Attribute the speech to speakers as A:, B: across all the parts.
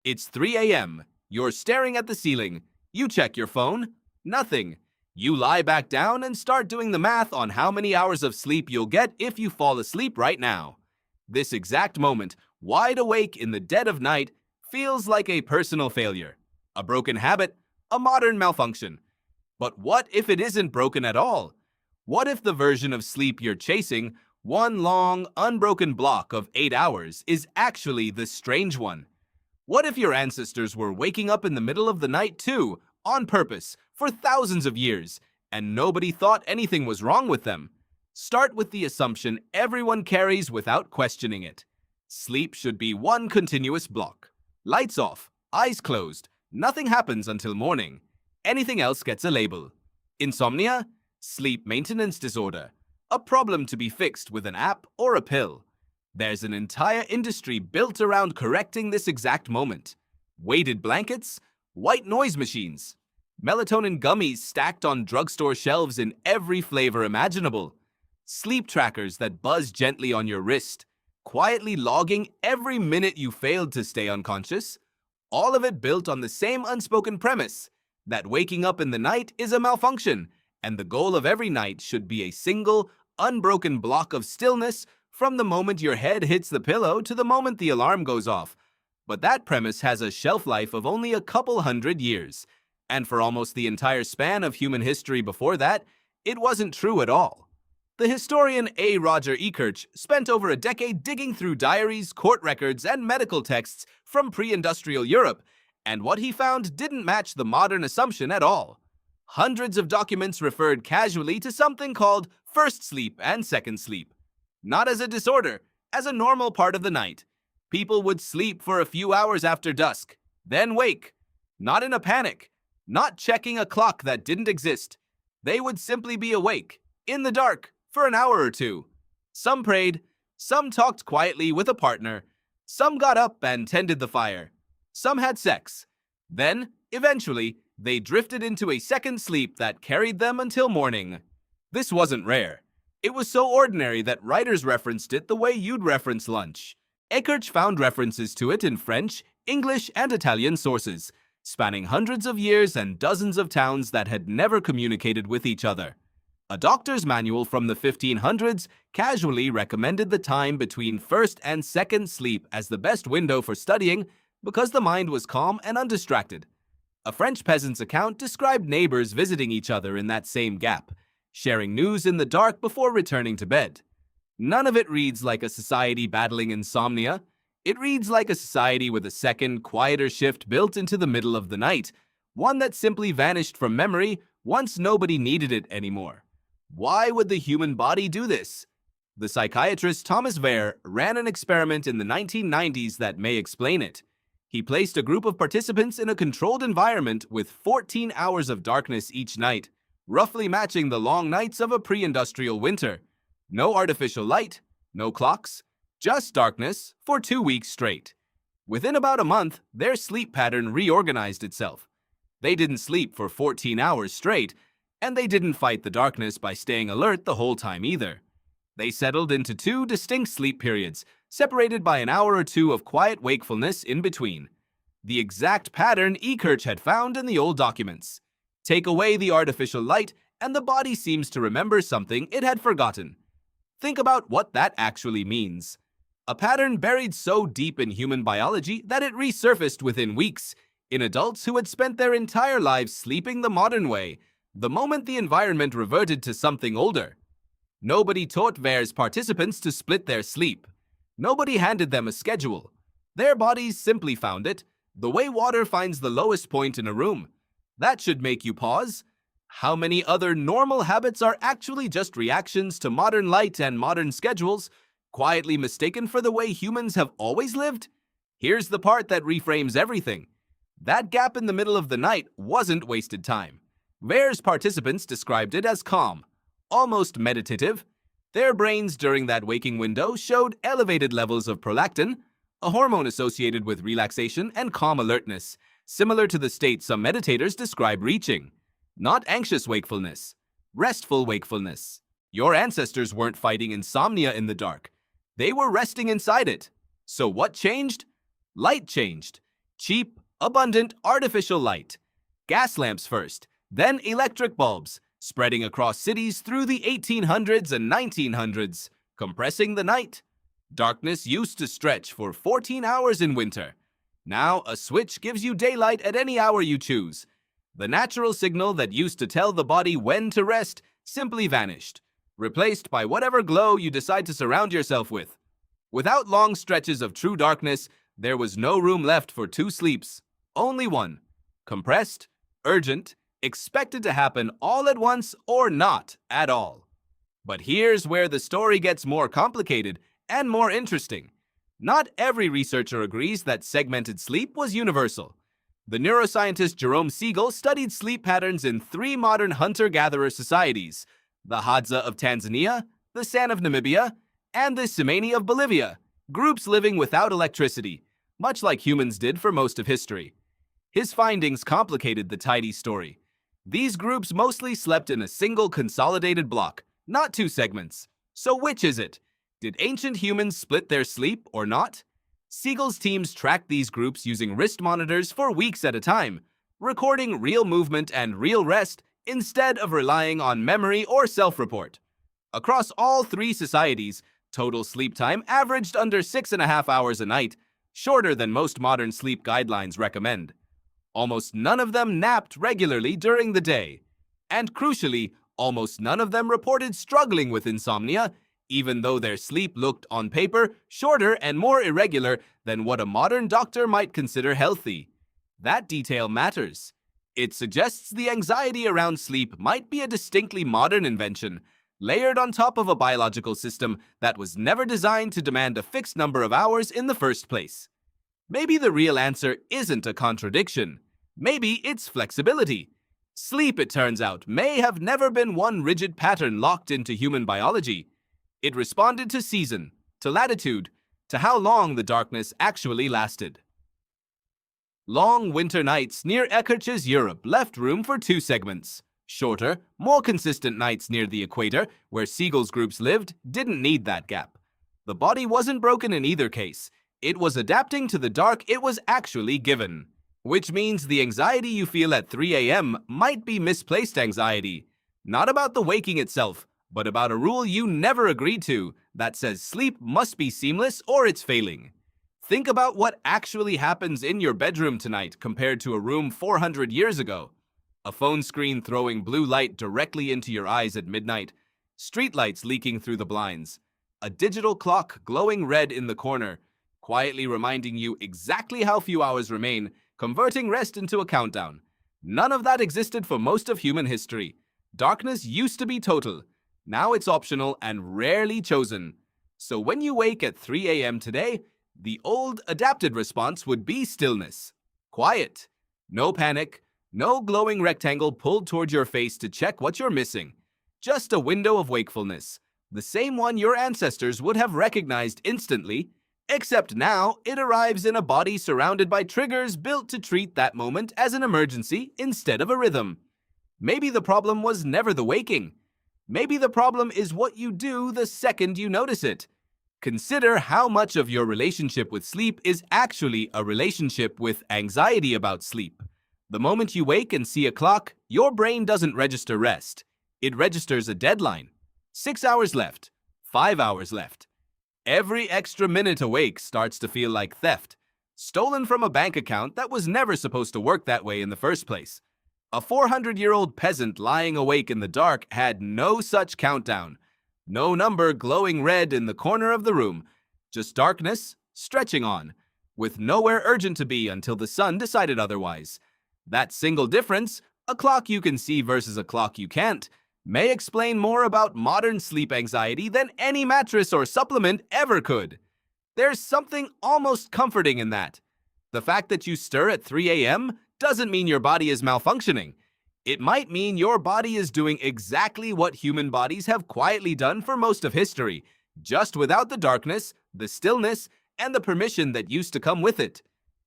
A: It's 3 a.m. You're staring at the ceiling. You check your phone. Nothing. You lie back down and start doing the math on how many hours of sleep you'll get if you fall asleep right now. This exact moment, wide awake in the dead of night, feels like a personal failure, a broken habit, a modern malfunction. But what if it isn't broken at all? What if the version of sleep you're chasing, one long, unbroken block of 8 hours, is actually the strange one? What if your ancestors were waking up in the middle of the night too, on purpose, for thousands of years, and nobody thought anything was wrong with them? Start with the assumption everyone carries without questioning it. Sleep should be one continuous block. Lights off, eyes closed, nothing happens until morning. Anything else gets a label. Insomnia? Sleep maintenance disorder. A problem to be fixed with an app or a pill. There's an entire industry built around correcting this exact moment. Weighted blankets, white noise machines, melatonin gummies stacked on drugstore shelves in every flavor imaginable, sleep trackers that buzz gently on your wrist, quietly logging every minute you failed to stay unconscious. All of it built on the same unspoken premise that waking up in the night is a malfunction, and the goal of every night should be a single, unbroken block of stillness from the moment your head hits the pillow to the moment the alarm goes off. But that premise has a shelf life of only a couple hundred years, and for almost the entire span of human history before that, it wasn't true at all. The historian A. Roger Ekirch spent over a decade digging through diaries, court records, and medical texts from pre-industrial Europe, and what he found didn't match the modern assumption at all. Hundreds of documents referred casually to something called first sleep and second sleep. Not as a disorder, as a normal part of the night. People would sleep for a few hours after dusk, then wake. Not in a panic, not checking a clock that didn't exist. They would simply be awake, in the dark, for an hour or two. Some prayed, some talked quietly with a partner, some got up and tended the fire, some had sex. Then, eventually, they drifted into a second sleep that carried them until morning. This wasn't rare. It was so ordinary that writers referenced it the way you'd reference lunch. Ekirch found references to it in French, English, and Italian sources, spanning hundreds of years and dozens of towns that had never communicated with each other. A doctor's manual from the 1500s casually recommended the time between first and second sleep as the best window for studying because the mind was calm and undistracted. A French peasant's account described neighbors visiting each other in that same gap, sharing news in the dark before returning to bed. None of it reads like a society battling insomnia. It reads like a society with a second, quieter shift built into the middle of the night, one that simply vanished from memory once nobody needed it anymore. Why would the human body do this? The psychiatrist Thomas Wehr ran an experiment in the 1990s that may explain it. He placed a group of participants in a controlled environment with 14 hours of darkness each night, roughly matching the long nights of a pre-industrial winter. No artificial light, no clocks, just darkness for 2 weeks straight. Within about a month, their sleep pattern reorganized itself. They didn't sleep for 14 hours straight, and they didn't fight the darkness by staying alert the whole time either. They settled into 2 distinct sleep periods, separated by an hour or 2 of quiet wakefulness in between. The exact pattern Ekirch had found in the old documents. Take away the artificial light, and the body seems to remember something it had forgotten. Think about what that actually means. A pattern buried so deep in human biology that it resurfaced within weeks, in adults who had spent their entire lives sleeping the modern way, the moment the environment reverted to something older. Nobody taught Wehr's participants to split their sleep. Nobody handed them a schedule. Their bodies simply found it, the way water finds the lowest point in a room. That should make you pause. How many other normal habits are actually just reactions to modern light and modern schedules, quietly mistaken for the way humans have always lived? Here's the part that reframes everything. That gap in the middle of the night wasn't wasted time. Wehr's participants described it as calm, almost meditative. Their brains during that waking window showed elevated levels of prolactin, a hormone associated with relaxation and calm alertness, similar to the state some meditators describe reaching. Not anxious wakefulness, restful wakefulness. Your ancestors weren't fighting insomnia in the dark. They were resting inside it. So what changed? Light changed. Cheap, abundant, artificial light. Gas lamps first, then electric bulbs, spreading across cities through the 1800s and 1900s, compressing the night. Darkness used to stretch for 14 hours in winter. Now, a switch gives you daylight at any hour you choose. The natural signal that used to tell the body when to rest simply vanished, replaced by whatever glow you decide to surround yourself with. Without long stretches of true darkness, there was no room left for two sleeps, only one. Compressed, urgent, expected to happen all at once or not at all. But here's where the story gets more complicated and more interesting. Not every researcher agrees that segmented sleep was universal. The neuroscientist Jerome Siegel studied sleep patterns in 3 modern hunter-gatherer societies, the Hadza of Tanzania, the San of Namibia, and the Tsimane of Bolivia, groups living without electricity, much like humans did for most of history. His findings complicated the tidy story. These groups mostly slept in a single consolidated block, not 2 segments. So which is it? Did ancient humans split their sleep or not? Siegel's teams tracked these groups using wrist monitors for weeks at a time, recording real movement and real rest instead of relying on memory or self-report. Across all 3 societies, total sleep time averaged under 6.5 hours a night, shorter than most modern sleep guidelines recommend. Almost none of them napped regularly during the day. And crucially, almost none of them reported struggling with insomnia, even though their sleep looked on paper shorter and more irregular than what a modern doctor might consider healthy. That detail matters. It suggests the anxiety around sleep might be a distinctly modern invention, layered on top of a biological system that was never designed to demand a fixed number of hours in the first place. Maybe the real answer isn't a contradiction. Maybe it's flexibility. Sleep, it turns out, may have never been one rigid pattern locked into human biology. It responded to season, to latitude, to how long the darkness actually lasted. Long winter nights near Eckertsch's Europe left room for 2 segments. Shorter, more consistent nights near the equator, where Siegel's groups lived, didn't need that gap. The body wasn't broken in either case. It was adapting to the dark it was actually given. Which means the anxiety you feel at 3 a.m. might be misplaced anxiety. Not about the waking itself, but about a rule you never agreed to that says sleep must be seamless or it's failing. Think about what actually happens in your bedroom tonight compared to a room 400 years ago. A phone screen throwing blue light directly into your eyes at midnight, streetlights leaking through the blinds, a digital clock glowing red in the corner, quietly reminding you exactly how few hours remain, converting rest into a countdown. None of that existed for most of human history. Darkness used to be total. Now it's optional and rarely chosen. So when you wake at 3 a.m. today, the old adapted response would be stillness. Quiet. No panic. No glowing rectangle pulled toward your face to check what you're missing. Just a window of wakefulness. The same one your ancestors would have recognized instantly, except now it arrives in a body surrounded by triggers built to treat that moment as an emergency instead of a rhythm. Maybe the problem was never the waking. Maybe the problem is what you do the second you notice it. Consider how much of your relationship with sleep is actually a relationship with anxiety about sleep. The moment you wake and see a clock, your brain doesn't register rest. It registers a deadline. 6 hours left. 5 hours left. Every extra minute awake starts to feel like theft, stolen from a bank account that was never supposed to work that way in the first place. A 400-year-old peasant lying awake in the dark had no such countdown. No number glowing red in the corner of the room. Just darkness, stretching on, with nowhere urgent to be until the sun decided otherwise. That single difference, a clock you can see versus a clock you can't, may explain more about modern sleep anxiety than any mattress or supplement ever could. There's something almost comforting in that. The fact that you stir at 3 a.m. doesn't mean your body is malfunctioning. It might mean your body is doing exactly what human bodies have quietly done for most of history, just without the darkness, the stillness, and the permission that used to come with it.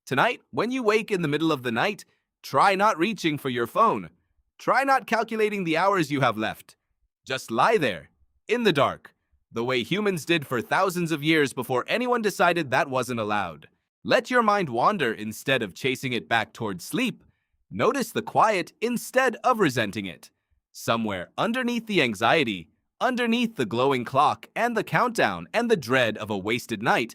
A: Tonight, when you wake in the middle of the night, try not reaching for your phone. Try not calculating the hours you have left. Just lie there, in the dark, the way humans did for thousands of years before anyone decided that wasn't allowed. Let your mind wander instead of chasing it back towards sleep. Notice the quiet instead of resenting it. Somewhere underneath the anxiety, underneath the glowing clock and the countdown and the dread of a wasted night,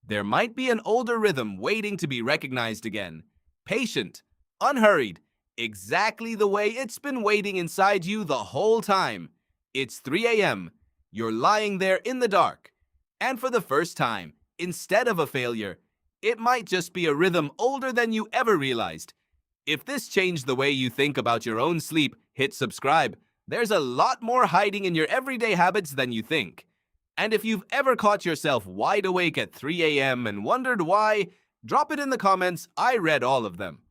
A: there might be an older rhythm waiting to be recognized again. Patient, unhurried, exactly the way it's been waiting inside you the whole time. It's 3 a.m. You're lying there in the dark. And for the first time, instead of a failure, it might just be a rhythm older than you ever realized. If this changed the way you think about your own sleep, hit subscribe. There's a lot more hiding in your everyday habits than you think. And if you've ever caught yourself wide awake at 3 a.m. and wondered why, drop it in the comments. I read all of them.